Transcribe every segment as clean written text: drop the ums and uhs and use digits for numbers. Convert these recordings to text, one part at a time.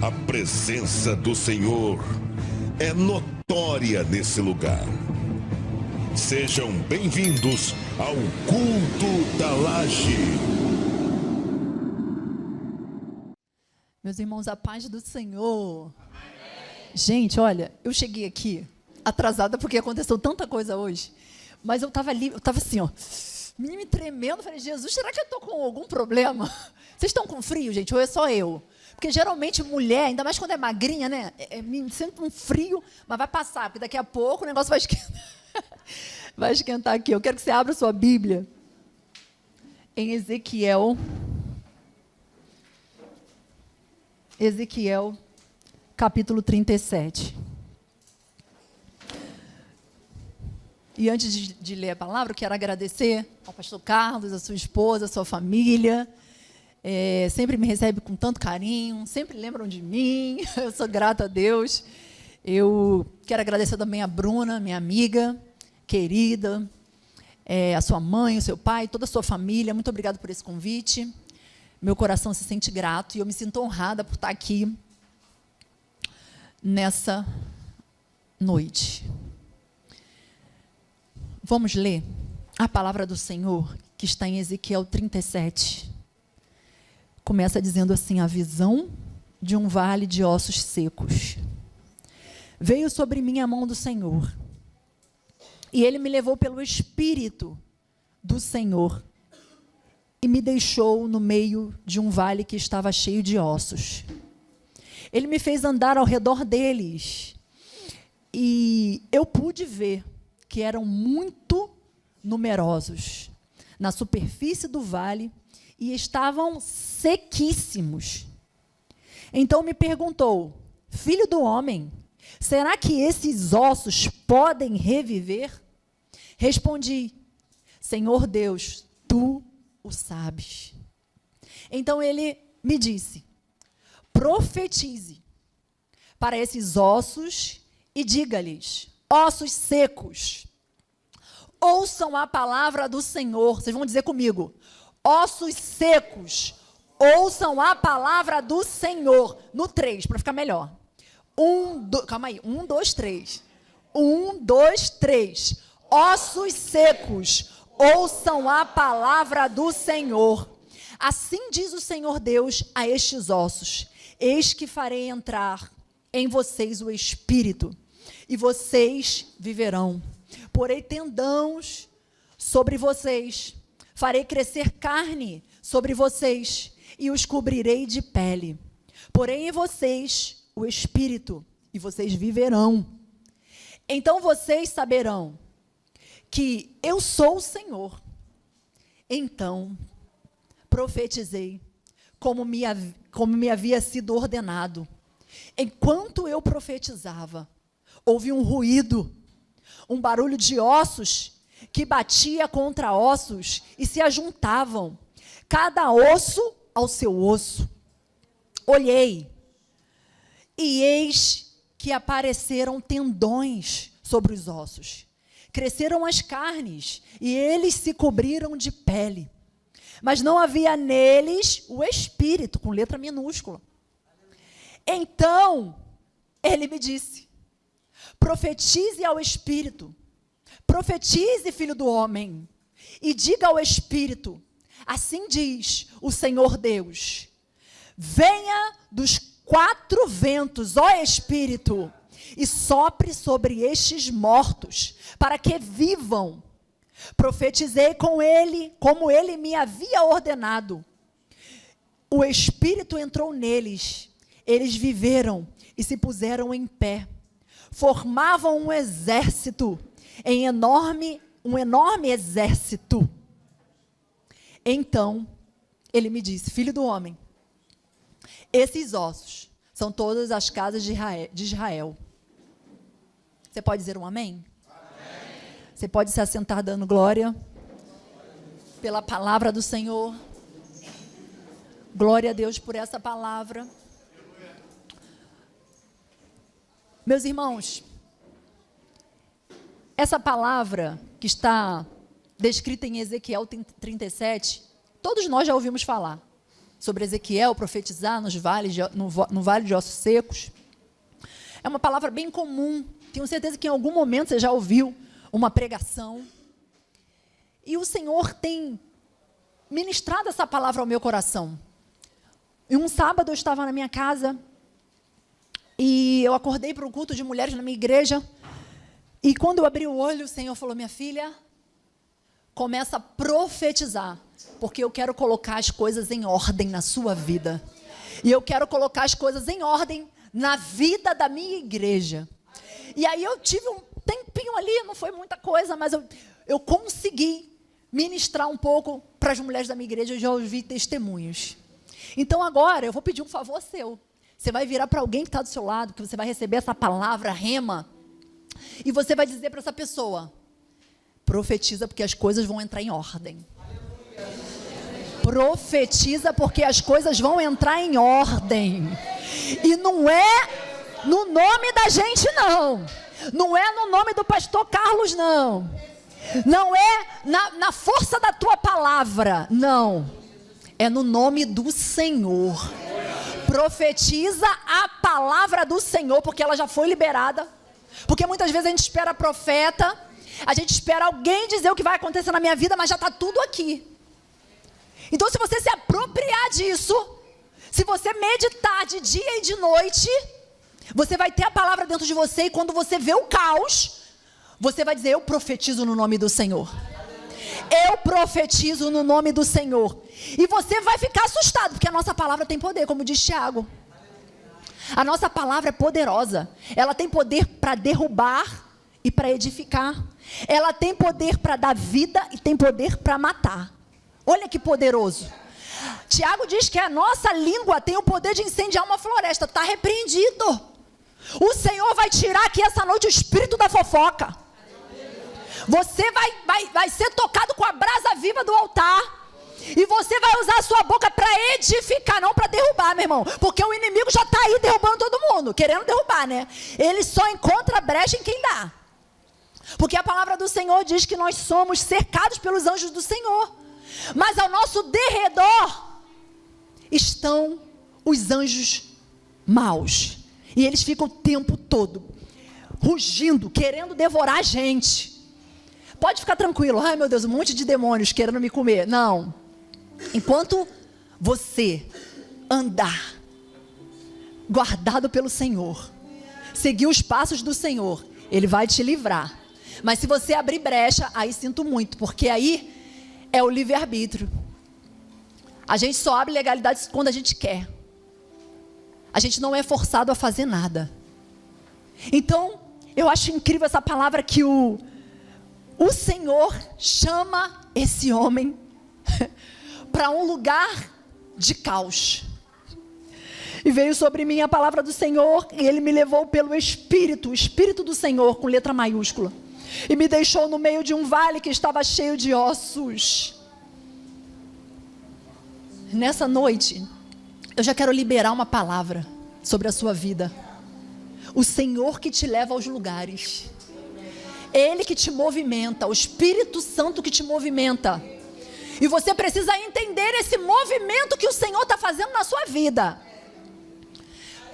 A presença do Senhor é notória nesse lugar. Sejam bem-vindos ao Culto da Laje. Meus irmãos, a paz do Senhor. Gente, olha, eu cheguei aqui atrasada porque aconteceu tanta coisa hoje. Mas eu estava ali, eu estava assim, ó, me tremendo. Falei, Jesus, será que eu estou com algum problema? Vocês estão com frio, gente? Ou é só eu? Porque geralmente mulher, ainda mais quando é magrinha, né? Me sinto um frio, mas vai passar, porque daqui a pouco o negócio vai esquentar. Vai esquentar aqui. Eu quero que você abra sua Bíblia em Ezequiel, capítulo 37. E antes de ler a palavra, eu quero agradecer ao pastor Carlos, a sua esposa, a sua família. Sempre me recebe com tanto carinho, sempre lembram de mim. Eu sou grata a Deus. Eu quero agradecer também a Bruna, minha amiga querida, a sua mãe, o seu pai, toda a sua família. Muito obrigada por esse convite. Meu coração se sente grato e eu me sinto honrada por estar aqui nessa noite. Vamos ler a palavra do Senhor, que está em Ezequiel 37. Começa dizendo assim: a visão de um vale de ossos secos. Veio sobre mim a mão do Senhor, e ele me levou pelo Espírito do Senhor, e me deixou no meio de um vale que estava cheio de ossos. Ele me fez andar ao redor deles, e eu pude ver que eram muito numerosos na superfície do vale e estavam sequíssimos. Então me perguntou: filho do homem, será que esses ossos podem reviver? Respondi: Senhor Deus, tu o sabes. Então ele me disse: profetize para esses ossos e diga-lhes: ossos secos, ouçam a palavra do Senhor. Vocês vão dizer comigo: ossos secos, ouçam a palavra do Senhor. No 3, para ficar melhor. Calma aí. 1, 2, 3. 1, 2, 3. Ossos secos, ouçam a palavra do Senhor. Assim diz o Senhor Deus a estes ossos: eis que farei entrar em vocês o Espírito, e vocês viverão. Porei tendões sobre vocês, farei crescer carne sobre vocês, e os cobrirei de pele. Porei em vocês o Espírito, e vocês viverão. Então vocês saberão que eu sou o Senhor. Então profetizei como me havia sido ordenado. Enquanto eu profetizava, houve um ruído, um barulho de ossos que batia contra ossos e se ajuntavam, cada osso ao seu osso. Olhei, e eis que apareceram tendões sobre os ossos. Cresceram as carnes, e eles se cobriram de pele. Mas não havia neles o Espírito, com letra minúscula. Então, ele me disse: profetize ao Espírito, profetize, filho do homem, e diga ao Espírito: assim diz o Senhor Deus, venha dos 4 ventos, ó Espírito, e sopre sobre estes mortos, para que vivam. Profetizei com ele, como ele me havia ordenado. O Espírito entrou neles, eles viveram e se puseram em pé. Formavam um exército, um enorme exército. Então, ele me disse: filho do homem, esses ossos são todas as casas de Israel. Você pode dizer um amém? Amém. Você pode se assentar dando glória pela palavra do Senhor. Glória a Deus por essa palavra. Meus irmãos, essa palavra que está descrita em Ezequiel 37, todos nós já ouvimos falar. sobre Ezequiel profetizar no vale de ossos secos. É uma palavra bem comum. Tenho certeza que em algum momento você já ouviu uma pregação. E o Senhor tem ministrado essa palavra ao meu coração. E um sábado eu estava na minha casa e eu acordei para o culto de mulheres na minha igreja. E quando eu abri o olho, o Senhor falou: minha filha, começa a profetizar, porque eu quero colocar as coisas em ordem na sua vida. E eu quero colocar as coisas em ordem na vida da minha igreja. E aí eu tive um tempinho ali, não foi muita coisa, mas eu consegui ministrar um pouco para as mulheres da minha igreja. Eu já ouvi testemunhos. Então agora eu vou pedir um favor seu. Você vai virar para alguém que está do seu lado, que você vai receber essa palavra rema, e você vai dizer para essa pessoa: profetiza, porque as coisas vão entrar em ordem. Profetiza, porque as coisas vão entrar em ordem. E não é no nome da gente, não. Não é no nome do pastor Carlos, não. Não é na força da tua palavra, não. É no nome do Senhor. Profetiza a palavra do Senhor, porque ela já foi liberada. Porque muitas vezes a gente espera profeta, a gente espera alguém dizer o que vai acontecer na minha vida, mas já está tudo aqui. Então, se você se apropriar disso, se você meditar de dia e de noite, você vai ter a palavra dentro de você, e quando você vê o caos, você vai dizer: eu profetizo no nome do Senhor. Eu profetizo no nome do Senhor. E você vai ficar assustado, porque a nossa palavra tem poder, como diz Tiago. A nossa palavra é poderosa. Ela tem poder para derrubar e para edificar. Ela tem poder para dar vida e tem poder para matar. Olha que poderoso. Tiago diz que a nossa língua tem o poder de incendiar uma floresta. Está repreendido. O Senhor vai tirar aqui essa noite o espírito da fofoca. Você vai ser tocado com a brasa viva do altar. E você vai usar a sua boca para edificar, não para derrubar, meu irmão. Porque o inimigo já está aí derrubando todo mundo, querendo derrubar, né? Ele só encontra brecha em quem dá. Porque a palavra do Senhor diz que nós somos cercados pelos anjos do Senhor. Mas ao nosso derredor estão os anjos maus. E eles ficam o tempo todo rugindo, querendo devorar a gente. Pode ficar tranquilo. Ai, meu Deus, um monte de demônios querendo me comer. Não. Enquanto você andar guardado pelo Senhor, seguir os passos do Senhor, Ele vai te livrar. Mas se você abrir brecha, aí sinto muito, porque aí é o livre-arbítrio. A gente só abre legalidade quando a gente quer. A gente não é forçado a fazer nada. Então, eu acho incrível essa palavra que o Senhor chama esse homem para um lugar de caos. E veio sobre mim a palavra do Senhor, e Ele me levou pelo Espírito, o Espírito do Senhor, com letra maiúscula. E me deixou no meio de um vale que estava cheio de ossos. Nessa noite, eu já quero liberar uma palavra sobre a sua vida. O Senhor que te leva aos lugares. Ele que te movimenta, o Espírito Santo que te movimenta. E você precisa entender esse movimento que o Senhor está fazendo na sua vida.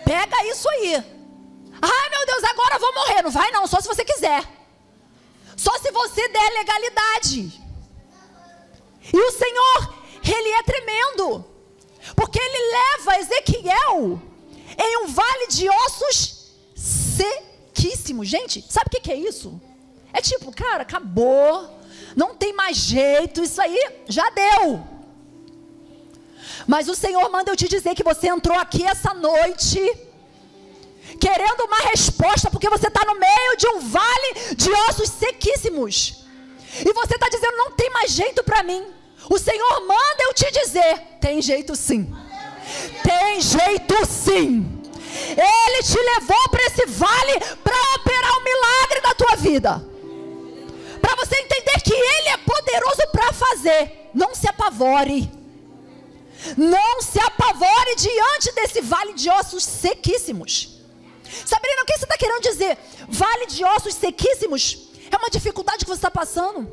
Pega isso aí. Ai, meu Deus, agora eu vou morrer. Não vai não, só se você quiser. Só se você der legalidade. E o Senhor, Ele é tremendo. Porque Ele leva Ezequiel em um vale de ossos sequíssimos. Gente, sabe o que é isso? É tipo, cara, acabou. Não tem mais jeito, isso aí já deu. Mas o Senhor manda eu te dizer que você entrou aqui essa noite querendo uma resposta, porque você está no meio de um vale de ossos sequíssimos. E você está dizendo, não tem mais jeito para mim. O Senhor manda eu te dizer, tem jeito sim. Tem jeito sim. Ele te levou para esse vale para operar um milagre na tua vida. Para você entender que Ele é poderoso para fazer. Não se apavore. Não se apavore diante desse vale de ossos sequíssimos. Sabrina, o que você está querendo dizer? Vale de ossos sequíssimos é uma dificuldade que você está passando.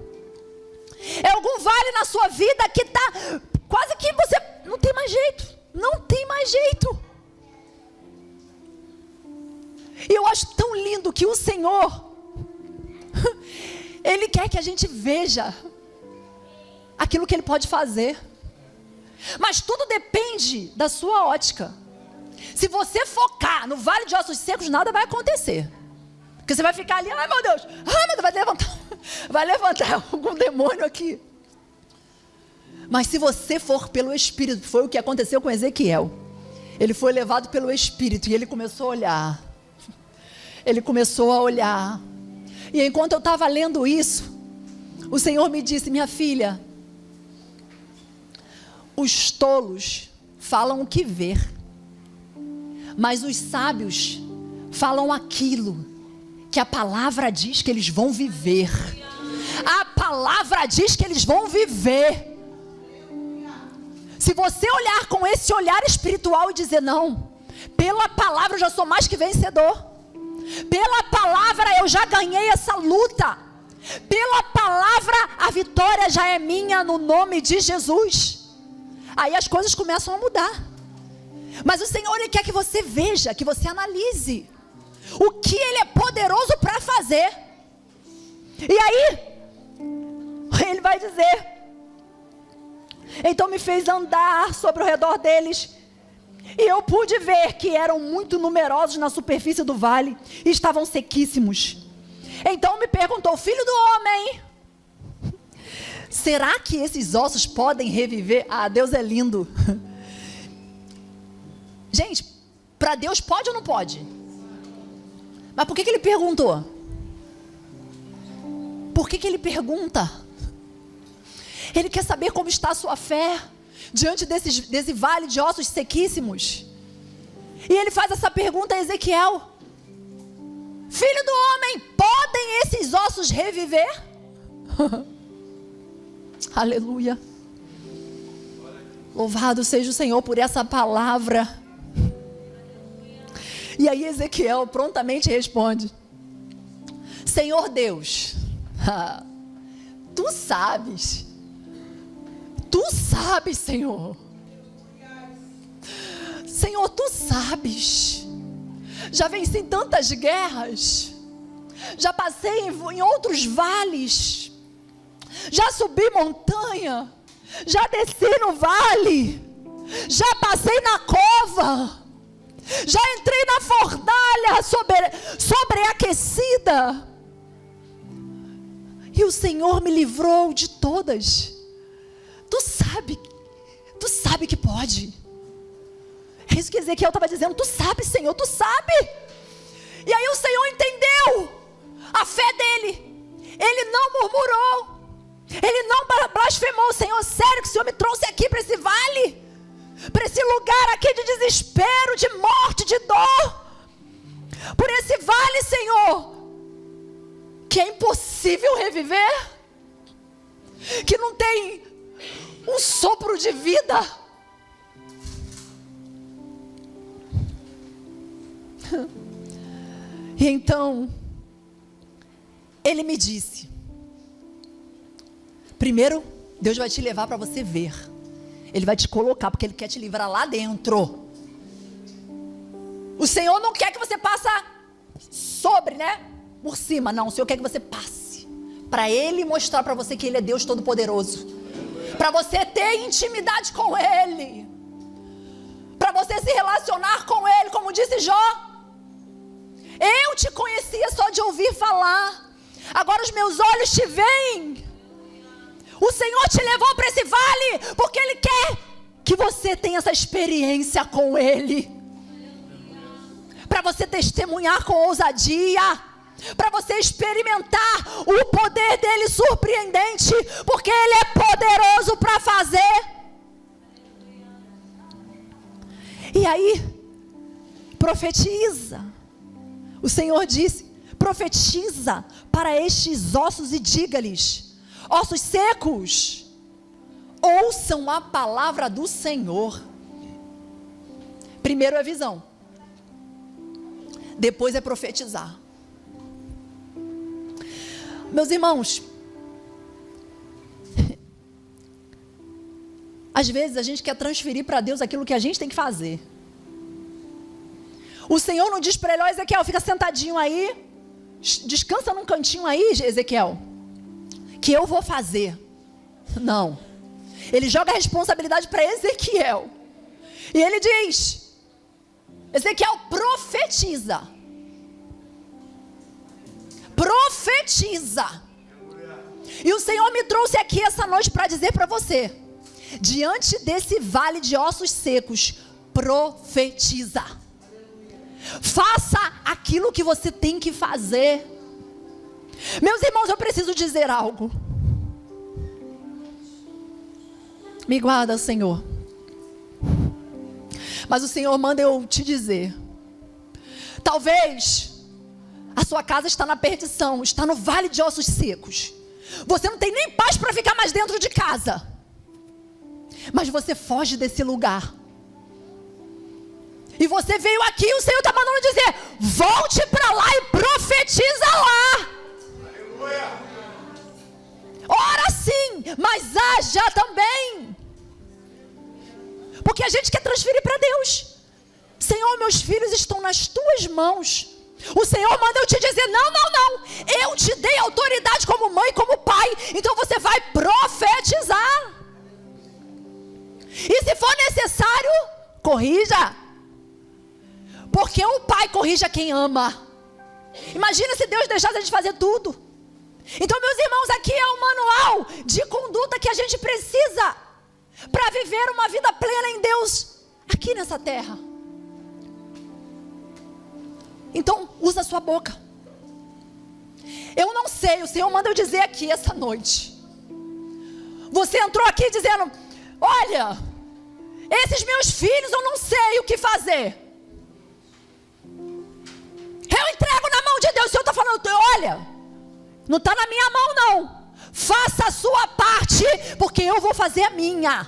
É algum vale na sua vida que está quase que você não tem mais jeito. Não tem mais jeito. E eu acho tão lindo que o Senhor, Ele quer que a gente veja aquilo que Ele pode fazer. Mas tudo depende da sua ótica. Se você focar no vale de ossos secos, nada vai acontecer. Porque você vai ficar ali, ai meu Deus, vai levantar algum demônio aqui. Mas se você for pelo Espírito, foi o que aconteceu com Ezequiel. Ele foi levado pelo Espírito e ele começou a olhar. Ele começou a olhar. E enquanto eu estava lendo isso, o Senhor me disse: minha filha, os tolos falam o que ver, mas os sábios falam aquilo que a palavra diz que eles vão viver. A palavra diz que eles vão viver. Se você olhar com esse olhar espiritual e dizer: não, pela palavra eu já sou mais que vencedor, pela palavra eu já ganhei essa luta, pela palavra a vitória já é minha no nome de Jesus, aí as coisas começam a mudar. Mas o Senhor, Ele quer que você veja, que você analise o que Ele é poderoso para fazer. E aí Ele vai dizer: então me fez andar sobre o redor deles, e eu pude ver que eram muito numerosos na superfície do vale, e estavam sequíssimos. Então me perguntou: filho do homem, será que esses ossos podem reviver? Ah, Deus é lindo. Gente, para Deus pode ou não pode? Mas por que Ele perguntou? Por que Ele pergunta? Ele quer saber como está a sua fé diante desse vale de ossos sequíssimos. E Ele faz essa pergunta a Ezequiel: filho do homem, podem esses ossos reviver? Aleluia. Louvado seja o Senhor por essa palavra. E aí Ezequiel prontamente responde: Senhor Deus, Tu sabes, Senhor. Senhor, Tu sabes. Já venci tantas guerras, já passei em outros vales, já subi montanha, já desci no vale, já passei na cova, já entrei na fornalha sobreaquecida, e o Senhor me livrou de todas. Tu sabe que pode. É isso que Ezequiel estava dizendo: Tu sabe, Senhor, Tu sabe. E aí o Senhor entendeu a fé dele. Ele não murmurou, ele não blasfemou. Senhor, sério que o Senhor me trouxe aqui para esse vale, para esse lugar aqui de desespero, de morte, de dor, por esse vale, Senhor, que é impossível reviver, que não tem um sopro de vida. E então Ele me disse: primeiro, Deus vai te levar para você ver. Ele vai te colocar, porque Ele quer te livrar lá dentro. O Senhor não quer que você passe sobre, por cima. Não, o Senhor quer que você passe, para Ele mostrar para você que Ele é Deus Todo-Poderoso, para você ter intimidade com Ele, para você se relacionar com Ele. Como disse Jó: eu te conhecia só de ouvir falar, agora os meus olhos te veem. O Senhor te levou para esse vale porque Ele quer que você tenha essa experiência com Ele, para você testemunhar com ousadia, para você experimentar o poder dEle surpreendente, porque Ele é poderoso para fazer. E aí, profetiza. O Senhor disse: profetiza para estes ossos e diga-lhes: ossos secos, ouçam a palavra do Senhor. Primeiro é visão, depois é profetizar. Meus irmãos, Às vezes a gente quer transferir para Deus aquilo que a gente tem que fazer. O Senhor não diz para ele: ó, Ezequiel, fica sentadinho aí, descansa num cantinho aí, Ezequiel, que eu vou fazer. Não. Ele joga a responsabilidade para Ezequiel. E ele diz: Ezequiel, profetiza. Profetiza. E o Senhor me trouxe aqui essa noite para dizer para você: diante desse vale de ossos secos, profetiza. Faça aquilo que você tem que fazer. Meus irmãos, eu preciso dizer algo. Me guarda, Senhor. Mas o Senhor manda eu te dizer: talvez a sua casa está na perdição, está no vale de ossos secos. Você não tem nem paz para ficar mais dentro de casa. Mas você foge desse lugar. E você veio aqui e o Senhor está mandando dizer: volte para lá e profetiza lá. Ora sim, mas haja também. Porque a gente quer transferir para Deus. Senhor, meus filhos estão nas tuas mãos. O Senhor manda eu te dizer: não, não, não. Eu te dei autoridade como mãe, como pai. Então você vai profetizar. E se for necessário, corrija. Porque o pai corrige a quem ama. Imagina se Deus deixasse a gente fazer tudo. Então, meus irmãos, aqui é um manual de conduta que a gente precisa para viver uma vida plena em Deus aqui nessa terra. Então, usa a sua boca. Eu não sei, o Senhor manda eu dizer aqui essa noite. Você entrou aqui dizendo: olha, esses meus filhos eu não sei o que fazer. Eu entrego na mão de Deus. O Senhor está falando: olha, não está na minha mão não. Faça a sua parte, porque eu vou fazer a minha.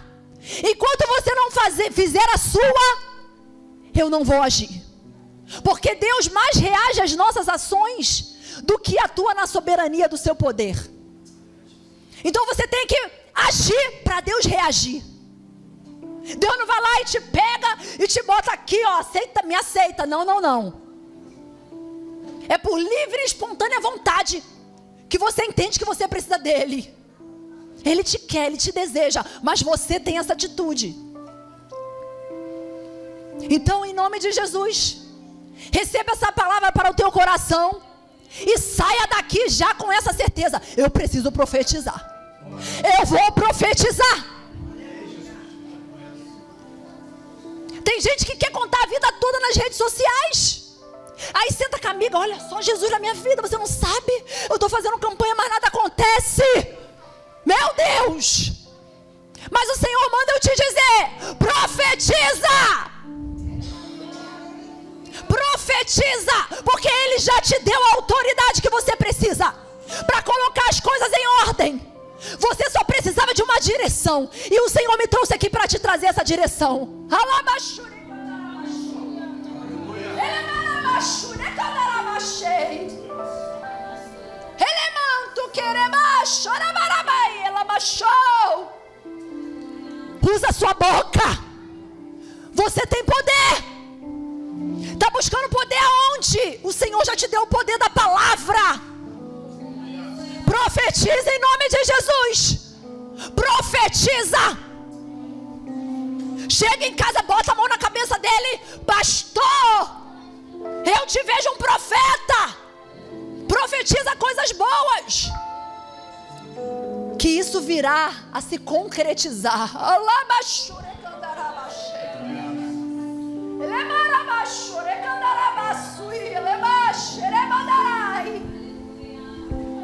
Enquanto você não fizer a sua, eu não vou agir. Porque Deus mais reage às nossas ações do que atua na soberania do seu poder. Então você tem que agir para Deus reagir. Deus não vai lá e te pega e te bota aqui, ó, aceita, me aceita. Não, não, não. É por livre e espontânea vontade que você entende que você precisa dele. Ele te quer, ele te deseja, mas você tem essa atitude. Então, em nome de Jesus, receba essa palavra para o teu coração e saia daqui já com essa certeza: eu preciso profetizar. Eu vou profetizar. Tem gente que quer contar a vida toda nas redes sociais. Aí senta com a amiga: olha só, Jesus na minha vida, você não sabe? Eu estou fazendo campanha, mas nada acontece. Meu Deus! Mas o Senhor manda eu te dizer: profetiza! Profetiza! Porque Ele já te deu a autoridade que você precisa para colocar as coisas em ordem. Você só precisava de uma direção, e o Senhor me trouxe aqui para te trazer essa direção. Usa a sua boca. Você tem poder. Está buscando poder aonde? O Senhor já te deu o poder da palavra. Profetiza em nome de Jesus. Profetiza. Chega em casa, bota a mão na cabeça dele: pastor, eu te vejo um profeta. Profetiza coisas boas, que isso virá a se concretizar.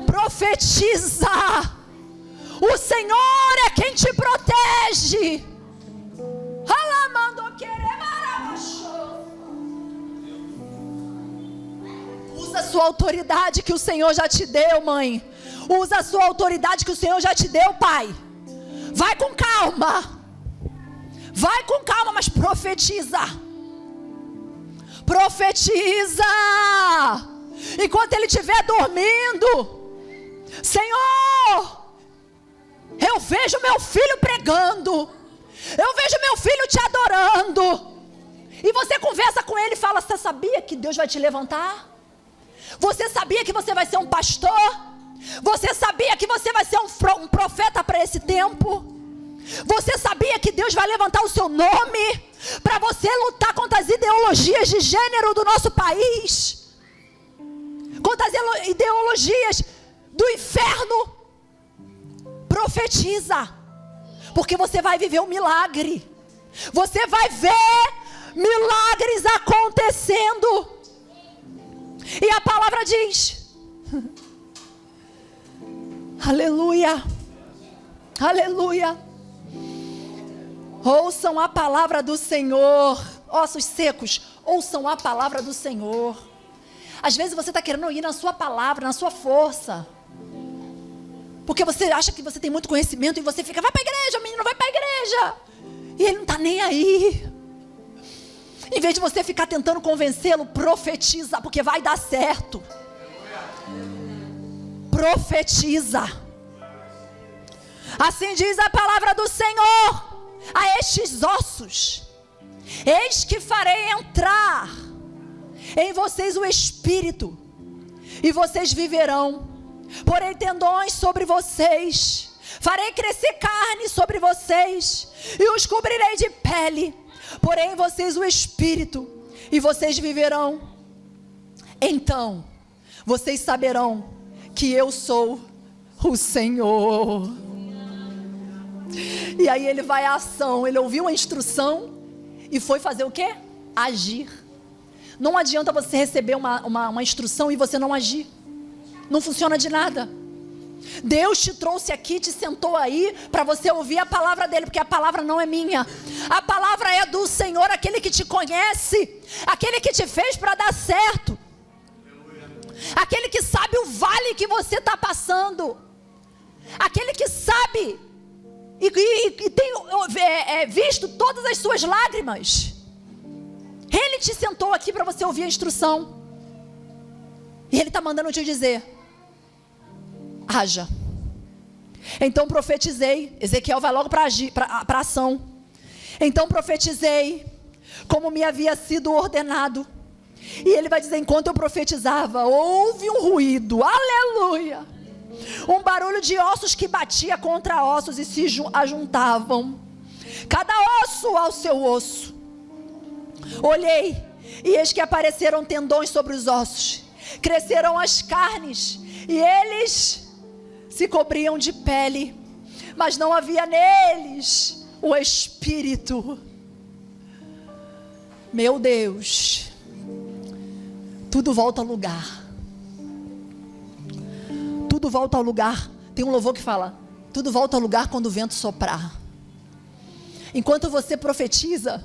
Profetiza. O Senhor é quem te protege. Usa a sua autoridade que o Senhor já te deu, mãe. Usa a sua autoridade que o Senhor já te deu, pai. Vai com calma. Vai com calma, mas profetiza. Profetiza. Enquanto ele estiver dormindo: Senhor, eu vejo meu filho pregando. Eu vejo meu filho te adorando. E você conversa com ele e fala: você sabia que Deus vai te levantar? Você sabia que você vai ser um pastor? Você sabia que você vai ser um profeta para esse tempo? Você sabia que Deus vai levantar o seu nome para você lutar contra as ideologias de gênero do nosso país? Contra as ideologias do inferno? Profetiza, porque você vai viver um milagre. Você vai ver milagres acontecendo. E a palavra diz: aleluia, aleluia. Ouçam a palavra do Senhor. Ossos secos, ouçam a palavra do Senhor. Às vezes você está querendo ir na sua palavra, na sua força, porque você acha que você tem muito conhecimento e você fica: vai para a igreja, menino, vai para a igreja. E ele não está nem aí. Em vez de você ficar tentando convencê-lo, profetiza, porque vai dar certo. Profetiza. Assim diz a palavra do Senhor a estes ossos: eis que farei entrar em vocês o Espírito, e vocês viverão. Porei tendões sobre vocês, farei crescer carne sobre vocês, e os cobrirei de pele. Porém em vocês o Espírito, e vocês viverão. Então vocês saberão que eu sou o Senhor. E aí ele vai à ação. Ele ouviu a instrução e foi fazer o quê? Agir. Não adianta você receber uma instrução e você não agir. Não funciona de nada. Deus te trouxe aqui, te sentou aí para você ouvir a palavra dele, porque a palavra não é minha. A palavra é do Senhor, aquele que te conhece, aquele que te fez para dar certo, aquele que sabe o vale que você está passando, aquele que sabe e tem visto todas as suas lágrimas. Ele te sentou aqui para você ouvir a instrução, e ele está mandando te dizer: haja. Então profetizei. Ezequiel vai logo para ação. Então profetizei como me havia sido ordenado. E ele vai dizer: enquanto eu profetizava, houve um ruído, aleluia, um barulho de ossos que batia contra ossos e se ajuntavam, cada osso ao seu osso. Olhei, e eis que apareceram tendões sobre os ossos, cresceram as carnes, e eles se cobriam de pele, mas não havia neles o Espírito. Meu Deus, tudo volta ao lugar. Tudo volta ao lugar. Tem um louvor que fala: tudo volta ao lugar quando o vento soprar. Enquanto você profetiza,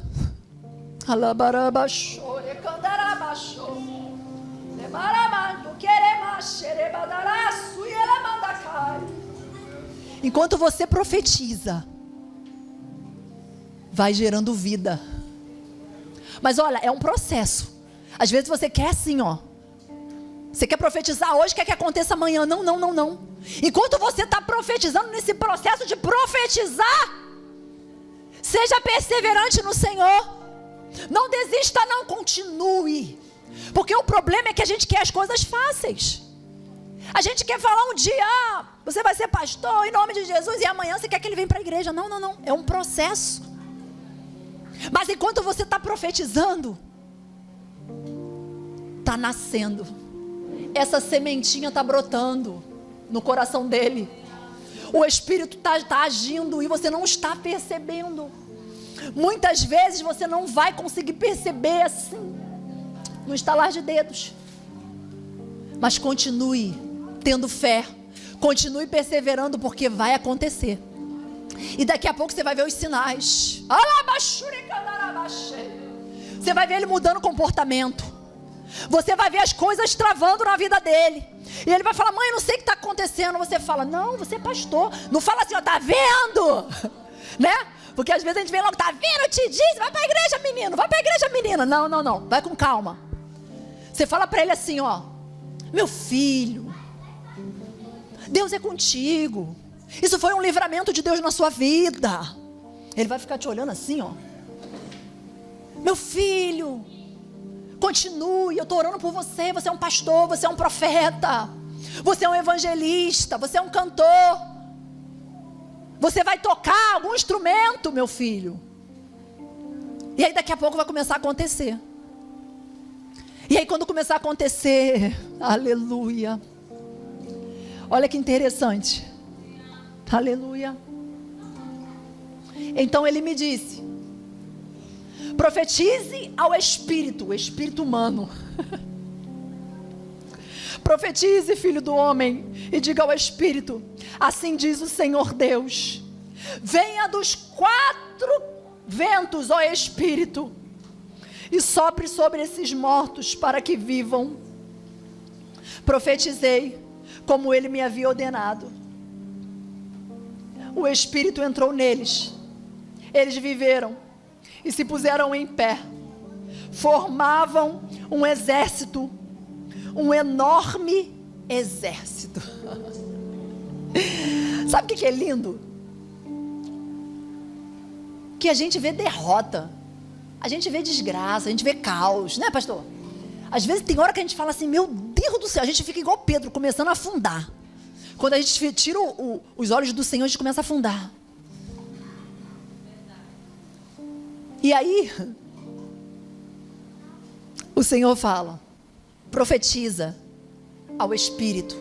enquanto você profetiza, vai gerando vida. Mas olha, é um processo. Às vezes você quer assim, ó. Você quer profetizar hoje, quer que aconteça amanhã. Não. Enquanto você está profetizando, nesse processo de profetizar, seja perseverante no Senhor. Não desista, não, continue. Porque o problema é que a gente quer as coisas fáceis. A gente quer falar um dia: você vai ser pastor em nome de Jesus, e amanhã você quer que ele venha para a igreja. Não. É um processo. Mas enquanto você está profetizando, está nascendo. Essa sementinha está brotando no coração dele. O Espírito está agindo e você não está percebendo. Muitas vezes você não vai conseguir perceber assim, no estalar de dedos. Mas continue tendo fé, continue perseverando, porque vai acontecer. E daqui a pouco você vai ver os sinais. Você vai ver ele mudando comportamento. Você vai ver as coisas travando na vida dele. E ele vai falar: mãe, não sei o que está acontecendo. Você fala: não, você é pastor. Não fala assim, ó, tá vendo? Né? Porque às vezes a gente vem logo: tá vendo, eu te disse, vai para a igreja, menino, vai para a igreja, menina. Não, vai com calma. Você fala para ele assim, ó: meu filho, Deus é contigo. Isso foi um livramento de Deus na sua vida. Ele vai ficar te olhando assim, ó. Meu filho, continue, eu estou orando por você. Você é um pastor, você é um profeta, você é um evangelista, você é um cantor. Você vai tocar algum instrumento, meu filho. E aí daqui a pouco vai começar a acontecer. E aí quando começar a acontecer, aleluia. Olha que interessante. Aleluia. Então ele me disse: profetize ao Espírito, o Espírito humano. Profetize, filho do homem, e diga ao Espírito: assim diz o Senhor Deus, venha dos 4 ventos, ó Espírito, e sopre sobre esses mortos para que vivam. Profetizei como ele me havia ordenado. O Espírito entrou neles, eles viveram e se puseram em pé, formavam um exército, um enorme exército. Sabe o que é lindo? Que a gente vê derrota, a gente vê desgraça, a gente vê caos, né, pastor? Às vezes tem hora que a gente fala assim: meu Deus do céu, a gente fica igual Pedro, começando a afundar. Quando a gente tira os olhos do Senhor, a gente começa a afundar. E aí o Senhor fala: profetiza ao Espírito,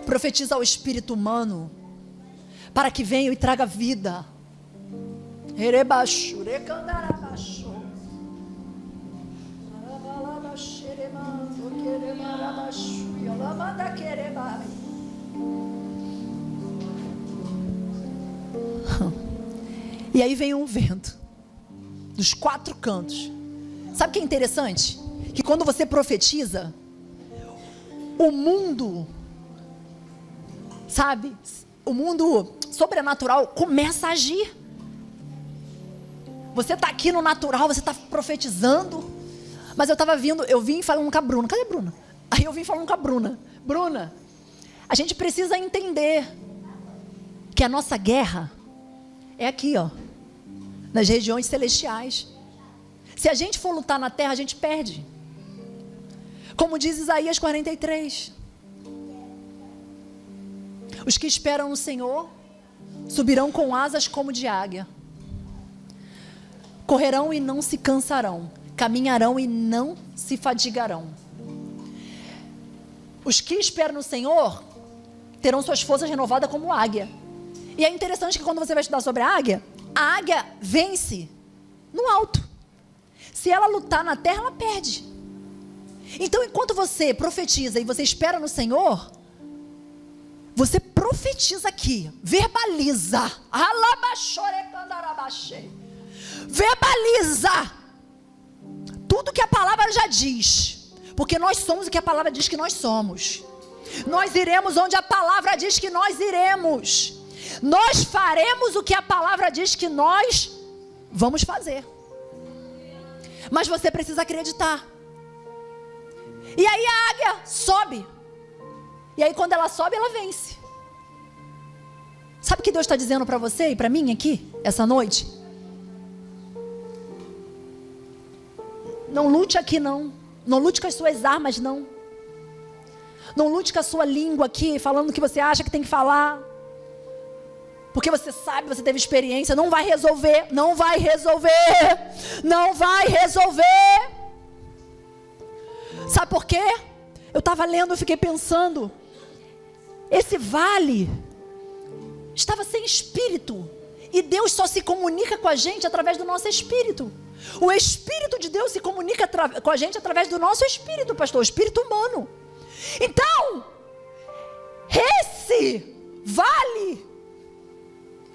profetiza ao Espírito humano, para que venha e traga vida. E aí vem um vento dos 4 cantos. Sabe o que é interessante? Que quando você profetiza, o mundo, sabe, o mundo sobrenatural começa a agir. Você está aqui no natural, você está profetizando, mas eu vim falando com a Bruna. Cadê a Bruna? Aí eu vim falando com a Bruna. Bruna, a gente precisa entender que a nossa guerra é aqui, ó, nas regiões celestiais. Se a gente for lutar na terra, a gente perde. Como diz Isaías 43. Os que esperam no Senhor subirão com asas como de águia. Correrão e não se cansarão. Caminharão e não se fadigarão. Os que esperam no Senhor terão suas forças renovadas como águia. E é interessante que quando você vai estudar sobre a águia vence no alto. Se ela lutar na terra, ela perde. Então, enquanto você profetiza e você espera no Senhor, você profetiza aqui, verbaliza. Verbaliza tudo que a palavra já diz. Porque nós somos o que a palavra diz que nós somos. Nós iremos onde a palavra diz que nós iremos. Nós faremos o que a palavra diz que nós vamos fazer. Mas você precisa acreditar. E aí a águia sobe. E aí quando ela sobe, ela vence. Sabe o que Deus está dizendo para você e para mim aqui, essa noite? Não lute aqui não. Não lute com as suas armas não. Não lute com a sua língua aqui, falando o que você acha que tem que falar. Porque você sabe, você teve experiência. Não vai resolver. Não vai resolver. Não vai resolver. Sabe por quê? Eu estava lendo, eu fiquei pensando. Esse vale estava sem espírito. E Deus só se comunica com a gente através do nosso espírito. O Espírito de Deus se comunica com a gente através do nosso espírito, pastor. O espírito humano. Então, esse vale,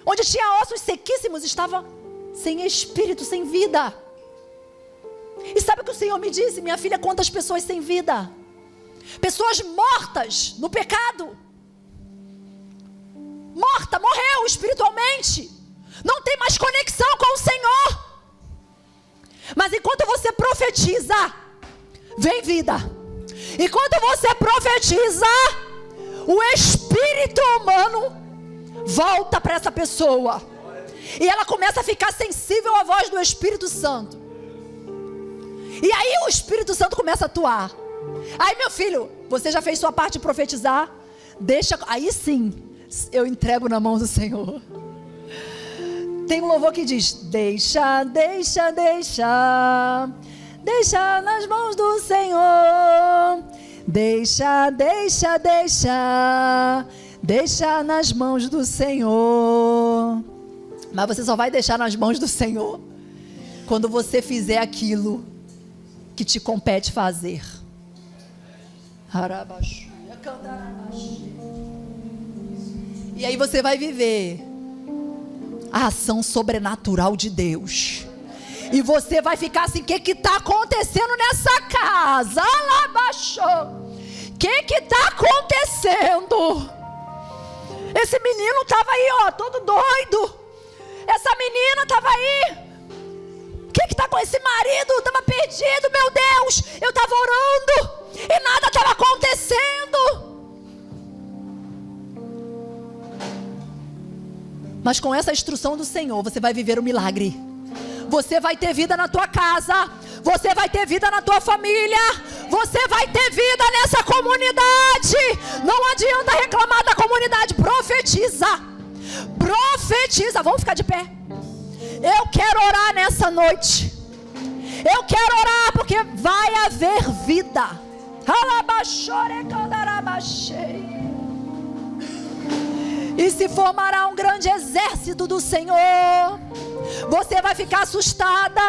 onde tinha ossos sequíssimos, estava sem espírito, sem vida. E sabe o que o Senhor me disse? Minha filha, quantas pessoas sem vida? Pessoas mortas no pecado. Morta, morreu espiritualmente. Não tem mais conexão com o Senhor. Mas enquanto você profetiza, vem vida. Enquanto você profetiza, o espírito humano volta para essa pessoa. E ela começa a ficar sensível à voz do Espírito Santo. E aí o Espírito Santo começa a atuar. Aí, meu filho, você já fez sua parte de profetizar? Deixa, aí sim, eu entrego na mão do Senhor. Tem um louvor que diz: deixa, deixa, deixa, deixa nas mãos do Senhor. Deixa, deixa, deixa, deixa nas mãos do Senhor. Mas você só vai deixar nas mãos do Senhor quando você fizer aquilo que te compete fazer. E aí você vai viver a ação sobrenatural de Deus. E você vai ficar assim: o que está acontecendo nessa casa? O que está acontecendo? Esse menino estava aí, ó, todo doido. Essa menina estava aí. O que está com esse marido? Estava perdido, meu Deus. Eu estava orando e nada estava acontecendo. Mas com essa instrução do Senhor, você vai viver o milagre. Você vai ter vida na tua casa. Você vai ter vida na tua família. Você vai ter vida nessa comunidade. Não adianta reclamar da comunidade. Profetiza. Profetiza. Vamos ficar de pé. Eu quero orar nessa noite. Eu quero orar porque vai haver vida. E se formará um grande exército do Senhor. Você vai ficar assustada.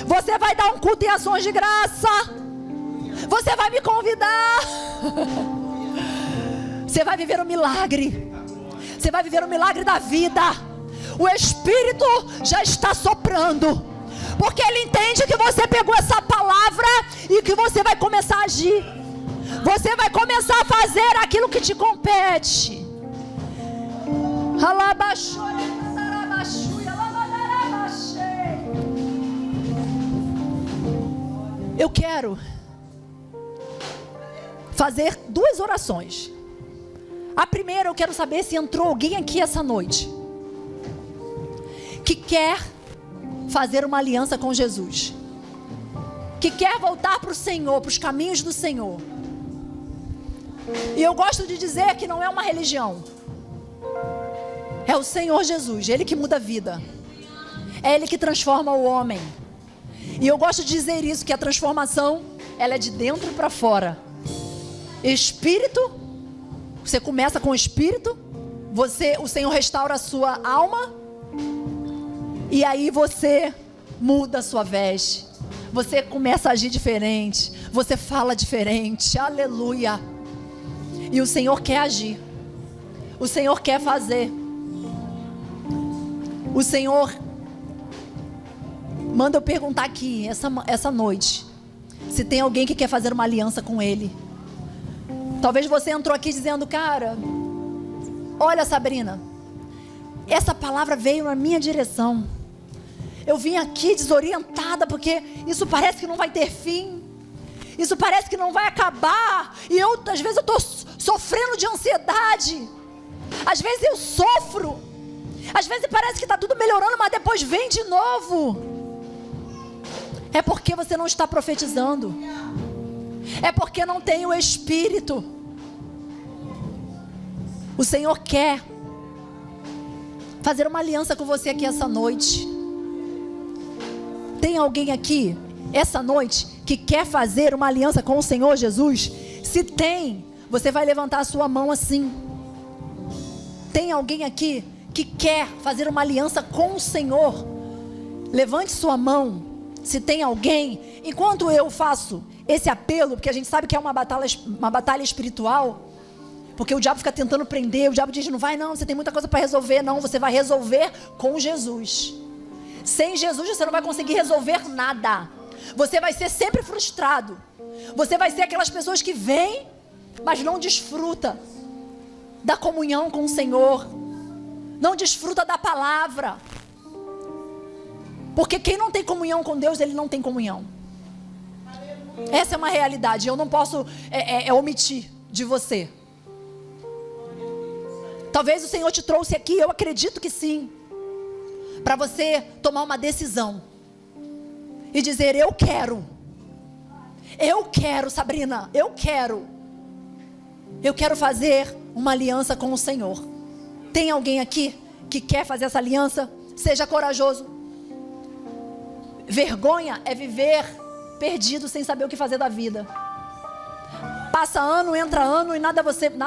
Você vai dar um culto em ações de graça. Você vai me convidar. Você vai viver um milagre. Você vai viver um milagre da vida. O Espírito já está soprando, porque Ele entende que você pegou essa palavra e que você vai começar a agir. Você vai começar a fazer aquilo que te compete. Eu quero fazer 2 orações. A primeira, eu quero saber se entrou alguém aqui essa noite que quer fazer uma aliança com Jesus, que quer voltar para o Senhor, para os caminhos do Senhor. E eu gosto de dizer que não é uma religião. É o Senhor Jesus, Ele que muda a vida. É Ele que transforma o homem. E eu gosto de dizer isso, que a transformação, ela é de dentro para fora. Espírito, você começa com o Espírito, o Senhor restaura a sua alma, e aí você muda a sua veste. Você começa a agir diferente, você fala diferente, aleluia. E o Senhor quer agir. O Senhor quer fazer. O Senhor manda eu perguntar aqui, essa noite, se tem alguém que quer fazer uma aliança com Ele. Talvez você entrou aqui dizendo: cara, olha, Sabrina, essa palavra veio na minha direção. Eu vim aqui desorientada, porque isso parece que não vai ter fim. Isso parece que não vai acabar. E às vezes eu estou sofrendo de ansiedade. Às vezes eu sofro. Às vezes parece que está tudo melhorando, mas depois vem de novo. É porque você não está profetizando. É porque não tem o Espírito. O Senhor quer fazer uma aliança com você aqui essa noite. Tem alguém aqui essa noite que quer fazer uma aliança com o Senhor Jesus? Se tem, você vai levantar a sua mão assim. Tem alguém aqui que quer fazer uma aliança com o Senhor? Levante sua mão. Se tem alguém, enquanto eu faço esse apelo, porque a gente sabe que é uma batalha espiritual, porque o diabo fica tentando prender, o diabo diz: não vai não, você tem muita coisa para resolver. Não, você vai resolver com Jesus. Sem Jesus você não vai conseguir resolver nada. Você vai ser sempre frustrado. Você vai ser aquelas pessoas que vêm, mas não desfruta da comunhão com o Senhor, não desfruta da palavra. Porque quem não tem comunhão com Deus, ele não tem comunhão. Essa é uma realidade. Eu não posso omitir de você. Talvez o Senhor te trouxe aqui, eu acredito que sim, para você tomar uma decisão e dizer: eu quero, Sabrina, eu quero fazer uma aliança com o Senhor. Tem alguém aqui que quer fazer essa aliança? Seja corajoso. Vergonha é viver perdido sem saber o que fazer da vida. Passa ano, entra ano e nada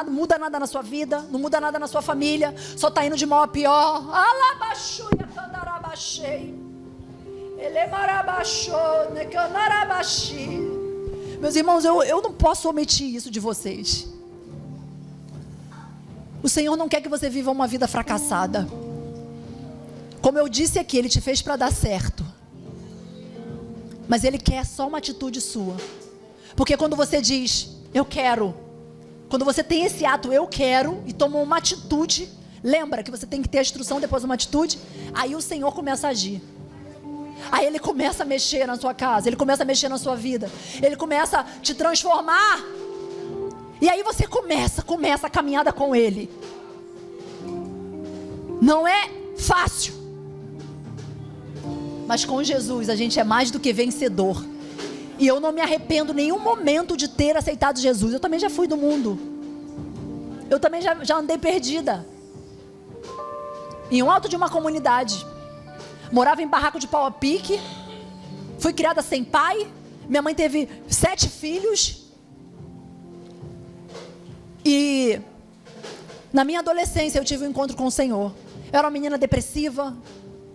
muda nada na sua vida, não muda nada na sua família, só está indo de mal a pior. Meus irmãos, eu não posso omitir isso de vocês. O Senhor não quer que você viva uma vida fracassada. Como eu disse aqui, Ele te fez para dar certo. Mas Ele quer só uma atitude sua. Porque quando você diz: eu quero, quando você tem esse ato, eu quero, e toma uma atitude, lembra que você tem que ter a instrução, depois uma atitude, aí o Senhor começa a agir. Aí Ele começa a mexer na sua casa, Ele começa a mexer na sua vida, Ele começa a te transformar. E aí você começa a caminhada com Ele. Não é fácil, mas com Jesus a gente é mais do que vencedor. E eu não me arrependo em nenhum momento de ter aceitado Jesus. Eu também já fui do mundo. Eu também já andei perdida. Em um alto de uma comunidade. Morava em barraco de pau a pique. Fui criada sem pai. Minha mãe teve 7 filhos. E na minha adolescência eu tive um encontro com o Senhor. Eu era uma menina depressiva.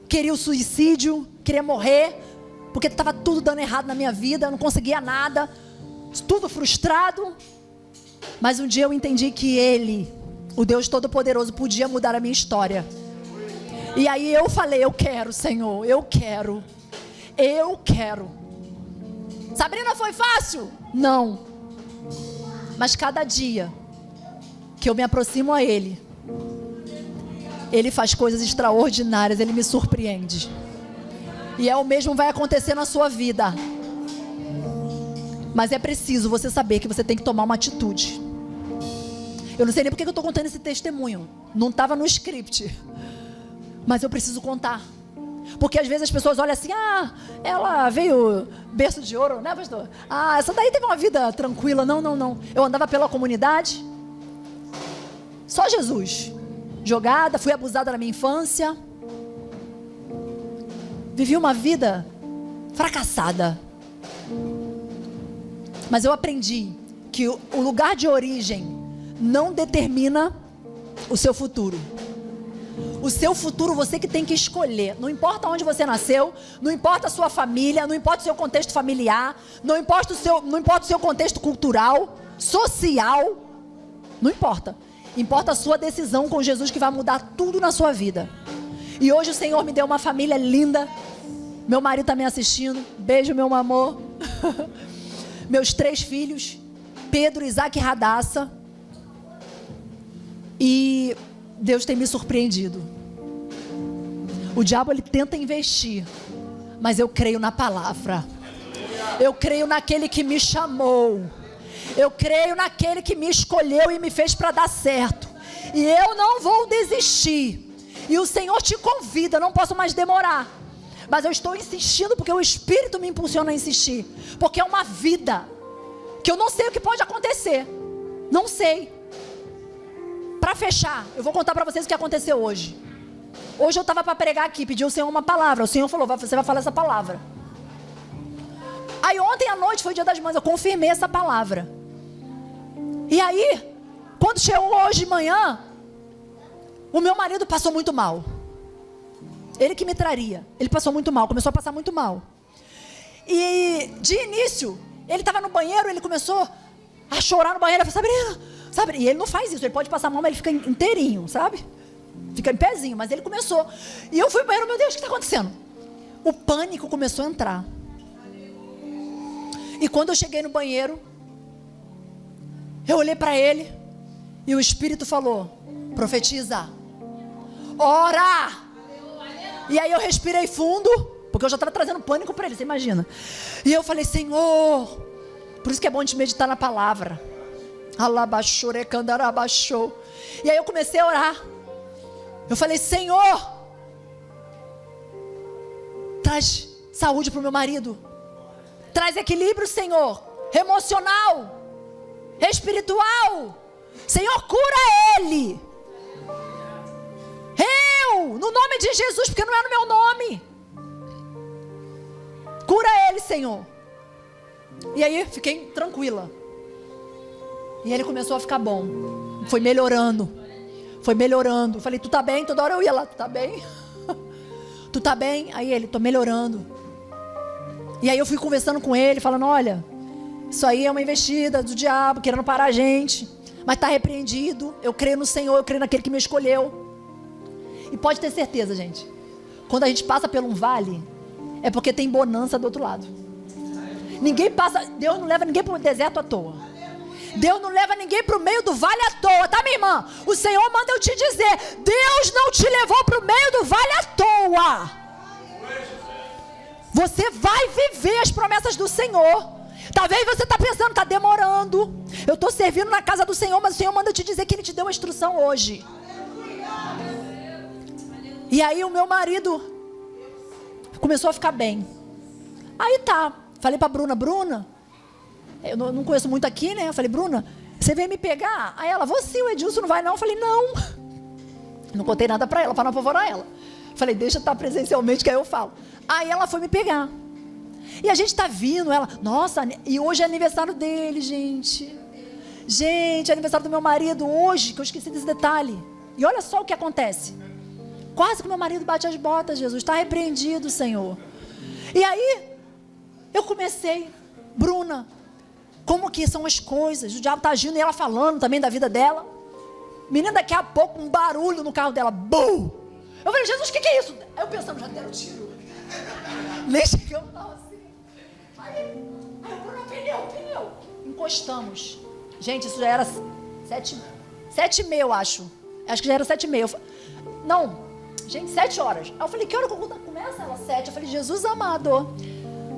Queria o suicídio. Queria morrer. Porque estava tudo dando errado na minha vida, eu não conseguia nada, tudo frustrado. Mas um dia eu entendi que Ele, o Deus Todo-Poderoso, podia mudar a minha história. E aí eu falei: eu quero, Senhor, eu quero. Sabrina, foi fácil? Não. Mas cada dia que eu me aproximo a Ele, Ele faz coisas extraordinárias, Ele me surpreende. E o mesmo vai acontecer na sua vida. Mas é preciso você saber que você tem que tomar uma atitude. Eu não sei nem porque eu estou contando esse testemunho. Não estava no script. Mas eu preciso contar. Porque às vezes as pessoas olham assim: ela veio berço de ouro, né, pastor? Essa daí teve uma vida tranquila. Não. Eu andava pela comunidade. Só Jesus. Jogada, fui abusada na minha infância. Vivi uma vida fracassada. Mas eu aprendi que o lugar de origem não determina o seu futuro. O seu futuro você que tem que escolher. Não importa onde você nasceu, não importa a sua família, não importa o seu contexto familiar, não importa o seu contexto cultural, social, não importa. Importa a sua decisão com Jesus, que vai mudar tudo na sua vida. E hoje o Senhor me deu uma família linda. Meu marido está me assistindo. Beijo, meu amor. Meus 3 filhos, Pedro, Isaac e Radassa. E Deus tem me surpreendido. O diabo, ele tenta investir, mas eu creio na palavra. Eu creio naquele que me chamou. Eu creio naquele que me escolheu e me fez para dar certo. E eu não vou desistir. E o Senhor te convida, não posso mais demorar. Mas eu estou insistindo porque o Espírito me impulsiona a insistir. Porque é uma vida que eu não sei o que pode acontecer. Não sei. Para fechar, eu vou contar para vocês o que aconteceu hoje. Hoje eu estava para pregar aqui, pedi ao Senhor uma palavra. O Senhor falou: você vai falar essa palavra. Aí ontem à noite foi o Dia das Mães, eu confirmei essa palavra. E aí, quando chegou hoje de manhã, o meu marido passou muito mal. Ele que me traria. Ele passou muito mal, começou a passar muito mal. E de início, ele estava no banheiro, ele começou a chorar no banheiro. Eu falei: Sabrina. E ele não faz isso, ele pode passar mal, mas ele fica inteirinho, sabe? Fica em pezinho, mas ele começou. E eu fui pro banheiro: meu Deus, o que está acontecendo? O pânico começou a entrar. E quando eu cheguei no banheiro, eu olhei para ele e o Espírito falou: profetiza, ora. E aí eu respirei fundo, porque eu já estava trazendo pânico para ele, você imagina. E eu falei: Senhor, por isso que é bom a gente meditar na palavra. E aí eu comecei a orar. Eu falei: Senhor, traz saúde para o meu marido. Traz equilíbrio, Senhor, emocional, espiritual. Senhor, cura ele. No nome de Jesus, porque não é no meu nome. Cura ele, Senhor. E aí, fiquei tranquila. E ele começou a ficar bom. Foi melhorando. Falei, tu tá bem? Toda hora eu ia lá, tu tá bem? Tu tá bem? Aí ele, tô melhorando. E aí eu fui conversando com ele, falando, olha, isso aí é uma investida do diabo, querendo parar a gente. Mas está repreendido. Eu creio no Senhor, eu creio naquele que me escolheu. E pode ter certeza, gente, quando a gente passa por um vale, é porque tem bonança do outro lado. Ninguém passa, Deus não leva ninguém para o deserto à toa. Deus não leva ninguém para o meio do vale à toa, tá, minha irmã? O Senhor manda eu te dizer, Deus não te levou para o meio do vale à toa. Você vai viver as promessas do Senhor. Talvez você está pensando, está demorando. Eu estou servindo na casa do Senhor, mas o Senhor manda eu te dizer que Ele te deu uma instrução hoje. E aí o meu marido começou a ficar bem. Aí tá, falei pra Bruna, eu não conheço muito aqui, né? Eu falei, Bruna, você vem me pegar? Aí ela, você, o Edilson não vai não? Eu falei, não contei nada pra ela, pra não apavorar ela. Falei, deixa eu estar presencialmente que aí eu falo. Aí ela foi me pegar. E a gente tá vindo, ela, nossa, e hoje é aniversário dele, gente. Gente, é aniversário do meu marido hoje, que eu esqueci desse detalhe. E olha só o que acontece. Quase que meu marido bate as botas, Jesus. Está repreendido, Senhor. E aí, eu comecei, Bruna, como que são as coisas? O diabo está agindo e ela falando também da vida dela. Menina, daqui a pouco, um barulho no carro dela. Bum! Eu falei, Jesus, o que é isso? Aí eu pensando, já deram tiro. Nem chegamos lá assim. Aí Bruna, pneu. Encostamos. Gente, isso já era 7h30, eu acho. Acho que já era 7h30. Não. Gente, 7 horas. Aí eu falei, que hora que o culto começa? Ela, 7. Eu falei, Jesus amado.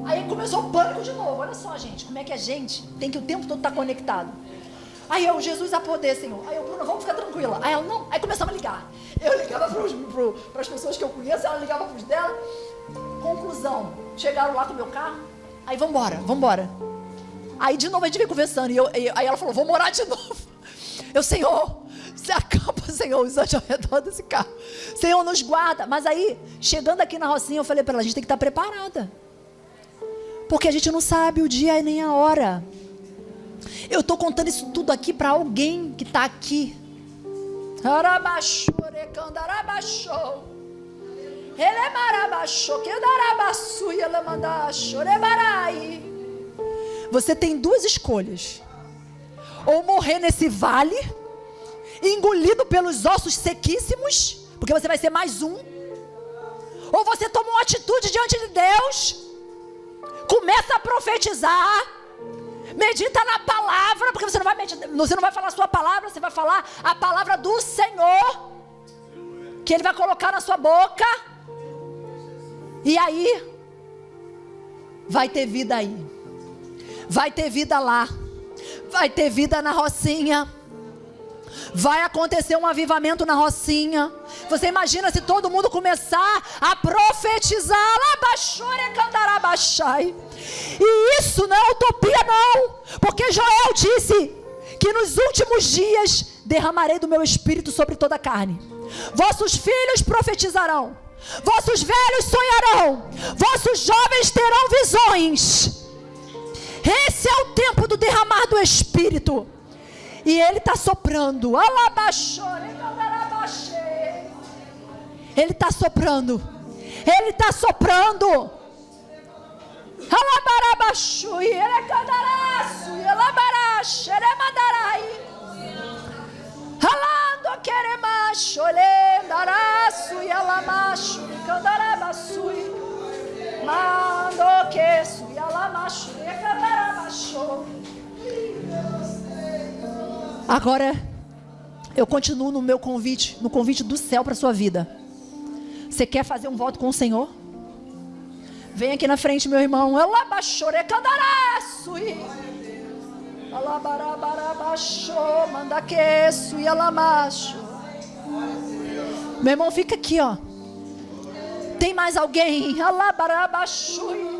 Aí começou o pânico de novo. Olha só, gente, como é que a gente tem que o tempo todo estar conectado. Aí eu, Jesus a poder, Senhor. Aí eu, Bruna, vamos ficar tranquila. Aí ela, não. Aí começamos a ligar. Eu ligava para as pessoas que eu conheço, ela ligava para os dela. Conclusão, chegaram lá com o meu carro. Aí vambora. Aí de novo a gente veio conversando. Aí ela falou, vou morar de novo. Eu, Senhor, se acampa, Senhor, os anjos ao redor desse carro. Senhor, nos guarda. Mas aí, chegando aqui na Rocinha, eu falei para ela, a gente tem que estar preparada. Porque a gente não sabe o dia e nem a hora. Eu estou contando isso tudo aqui para alguém que está aqui. Você tem duas escolhas. Ou morrer nesse vale, engolido pelos ossos sequíssimos, porque você vai ser mais um. Ou você toma uma atitude diante de Deus, começa a profetizar, medita na palavra, porque você não vai falar a sua palavra, você vai falar a palavra do Senhor, que Ele vai colocar na sua boca. E aí, vai ter vida aí, vai ter vida lá, vai ter vida na Rocinha. Vai acontecer um avivamento na Rocinha. Você imagina se todo mundo começar a profetizar. E isso não é utopia não. Porque Joel disse que nos últimos dias derramarei do meu espírito sobre toda a carne. Vossos filhos profetizarão, vossos velhos sonharão, vossos jovens terão visões. Esse é o tempo do derramar do espírito. E Ele está soprando. Ele está soprando. Ele está soprando. Agora eu continuo no meu convite, no convite do céu para a sua vida. Você quer fazer um voto com o Senhor? Vem aqui na frente, meu irmão. Meu irmão, fica aqui, ó. Tem mais alguém? Alabarabachui.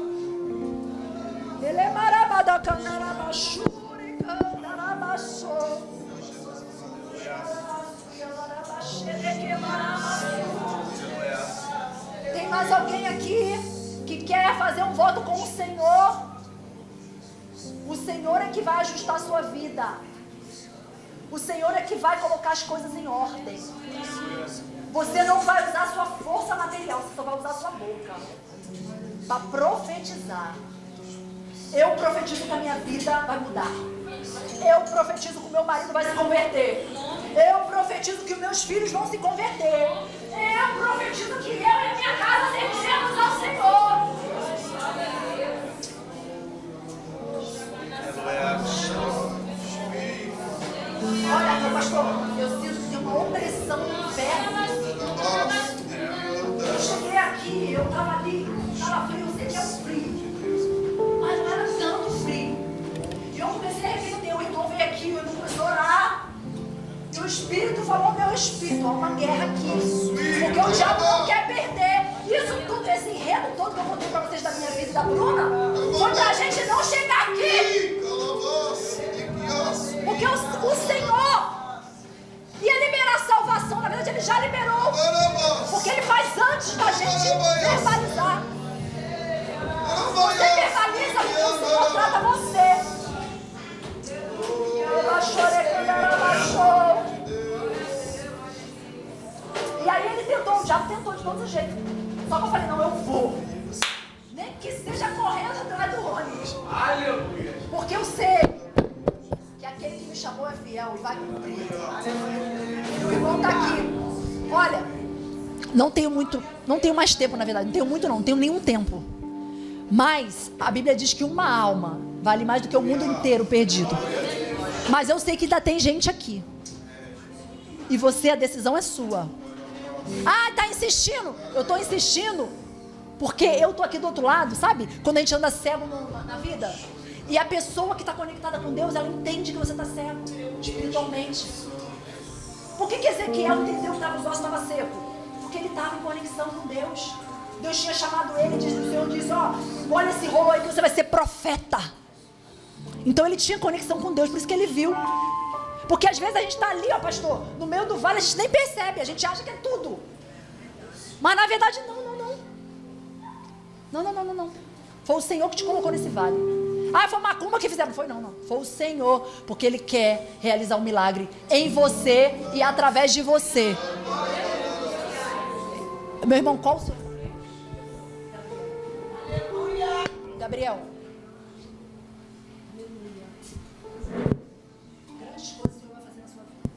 Ele é marabadacandarabachuri, candarabaçou. Tem mais alguém aqui que quer fazer um voto com o Senhor? O Senhor é que vai ajustar a sua vida. O Senhor é que vai colocar as coisas em ordem. Você não vai usar a sua força material, você só vai usar a sua boca para profetizar. Eu profetizo que a minha vida vai mudar. Eu profetizo que o meu marido vai se converter. Eu profetizo que os meus filhos vão se converter. Eu profetizo que eu e a minha casa serviremos ao Senhor. Olha, meu pastor, eu sinto que tem uma opressão no inferno. Eu cheguei aqui, eu estava ali, estava frio, eu sei que é um frio, mas não era tanto frio. E eu comecei a arrepender, o irmão veio aqui, o irmão começou a orar. E o Espírito falou ao meu espírito, há uma guerra aqui. Porque o diabo não quer perder. Isso tudo, esse enredo todo que eu contei para vocês da minha vida e da Bruna, foi para a gente não chegar aqui. Porque o Senhor ia liberar salvação. Na verdade, Ele já liberou. Porque Ele faz antes da gente verbalizar. Você verbaliza porque o Senhor trata você. E aí ele tentou, o diabo tentou de todo jeito. Só que eu falei, não, eu vou. Nem que seja correndo atrás do ônibus. Aleluia. Porque eu sei que aquele que me chamou é fiel e vai cumprir. E o irmão está aqui. Olha, não tenho mais tempo, na verdade. Não tenho nenhum tempo. Mas a Bíblia diz que uma alma vale mais do que o mundo inteiro perdido. Mas eu sei que ainda tem gente aqui. E você, a decisão é sua. Ah, tá insistindo. Eu tô insistindo porque eu tô aqui do outro lado, sabe? Quando a gente anda cego na vida. E a pessoa que está conectada com Deus, ela entende que você está cego espiritualmente. Por que Ezequiel entendeu que os ossos estavam secos? Porque ele estava em conexão com Deus. Deus tinha chamado ele, o Senhor disse, olha esse rolo aí que você vai ser profeta. Então ele tinha conexão com Deus, por isso que ele viu. Porque às vezes a gente está ali, pastor, no meio do vale, a gente nem percebe, a gente acha que é tudo. Mas na verdade não. Não. Foi o Senhor que te colocou nesse vale. Ah, foi macumba que fizeram. Não. Foi o Senhor, porque Ele quer realizar um milagre em você e através de você. Meu irmão, qual o seu? Gabriel. Grandes coisas o Senhor vai fazer na sua vida.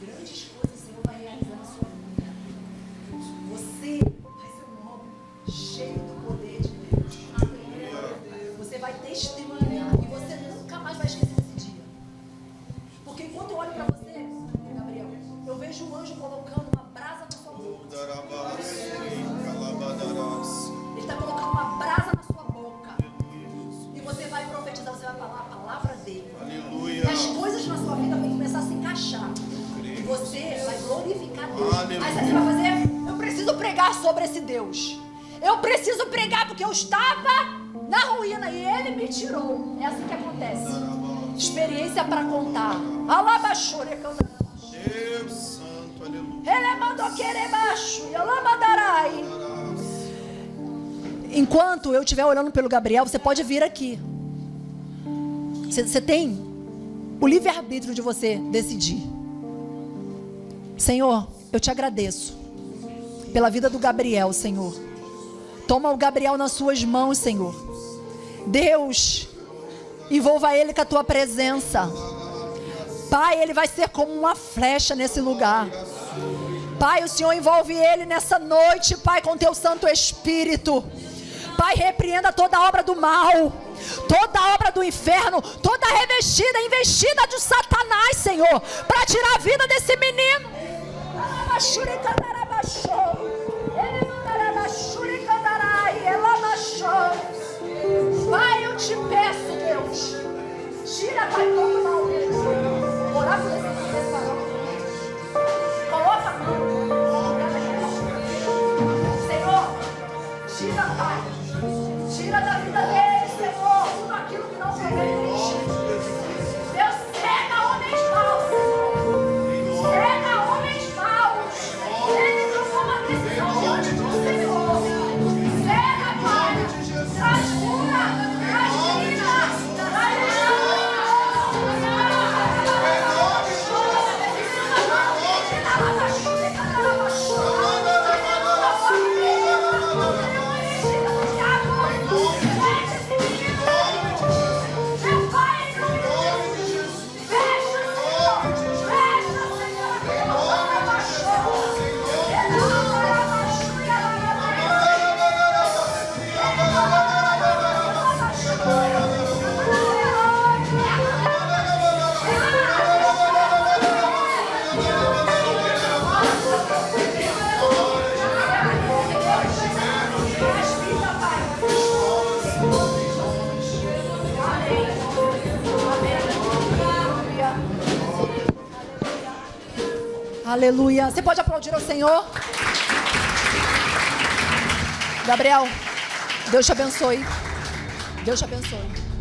Grandes coisas o Senhor vai realizar na sua vida. Você vai ser um homem cheio do poder de Deus. Você vai testemunhar e você nunca mais vai esquecer desse dia. Porque enquanto eu olho para você, Gabriel, eu vejo um anjo colocando uma brasa na sua boca. Ele está colocando uma brasa na sua boca. E você vai profetizar, você vai falar a palavra dele. Aleluia. E as coisas na sua vida vão começar a se encaixar. E você vai glorificar Deus. Aleluia. Aí você vai fazer, eu preciso pregar sobre esse Deus. Eu preciso pregar porque eu estava na ruína e Ele me tirou. É assim que acontece. Experiência para contar. Deus santo, aleluia. Enquanto eu estiver olhando pelo Gabriel, você pode vir aqui. Você tem o livre-arbítrio de você decidir. Senhor, eu te agradeço pela vida do Gabriel, Senhor. Toma o Gabriel nas suas mãos, Senhor. Deus, envolva ele com a tua presença. Pai, ele vai ser como uma flecha nesse lugar. Pai, o Senhor envolve ele nessa noite, Pai, com teu Santo Espírito. Pai, repreenda toda obra do mal, toda obra do inferno, toda revestida, investida de Satanás, Senhor, para tirar a vida desse menino. Pai, eu te peço, Deus, tira, Pai, todo mal dele. Orar por esse varão. Coloca a mão. Aleluia. Você pode aplaudir ao Senhor? Gabriel, Deus te abençoe. Deus te abençoe.